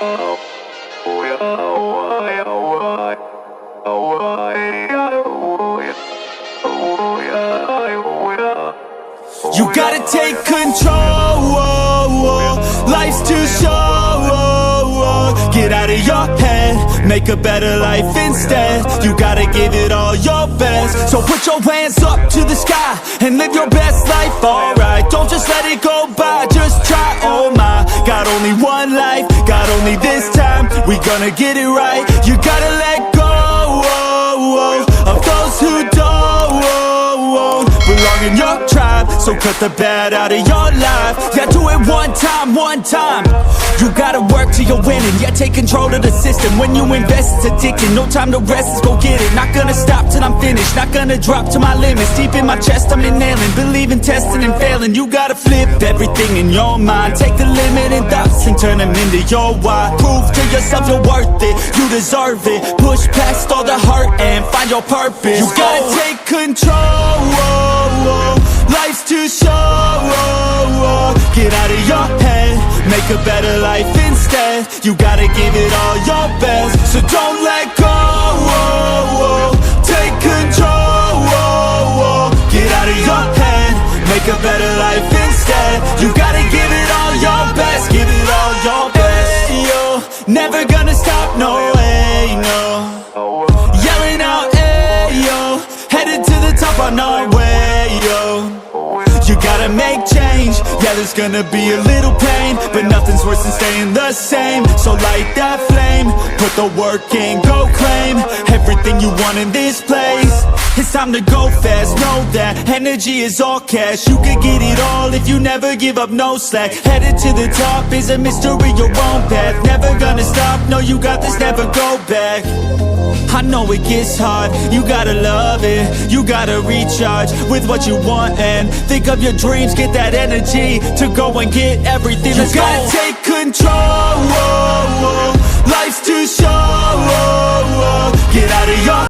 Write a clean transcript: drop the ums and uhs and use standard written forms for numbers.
You gotta take control, life's too short. Get out of your head, make a better life instead. You gotta give it all your best. So put your hands up to the sky and live your best life, alright. Don't just let it go by, just try, oh my. Got only one life, got only this time. We gonna get it right. You gotta let go of those who don't belong in your tribe. So cut the bad out of your life. Yeah, do it one time, one time. You gotta work till you're winning. Yeah, take control of the system. When you invest, it's addicting. No time to rest, let's go get it. Not gonna stop till I'm finished. Not gonna drop to my limits. Deep in my chest, I'm inhaling. Believe in testing and failing. You gotta flip everything in your mind. Take the limiting thoughts and turn them into your why. Prove to yourself you're worth it. You deserve it. Push past all the hurt and find your purpose. You gotta take control. Life's too short. Get out of your head, make a better life instead. You gotta give it all your best. So don't let go. Take control. Get out of your head, make a better life instead. You gotta give it all your best. Give it all your best. Hey, yo, never gonna stop, no way, no. Yelling out, hey, yo, headed to the top on our way, yo. You gotta make change, yeah, there's gonna be a little pain, but nothing's worse than staying the same. So light that flame, put the work in, go claim everything you want in this place. It's time to go fast, know that energy is all cash. You can get it all if you never give up, no slack. Headed to the top is a mystery, your own path. Never gonna stop, no, you got this, never go back. I know it gets hard, you gotta love it. You gotta recharge with what you want and think of your dreams. Get that energy to go and get everything. Let's go. You gotta take control.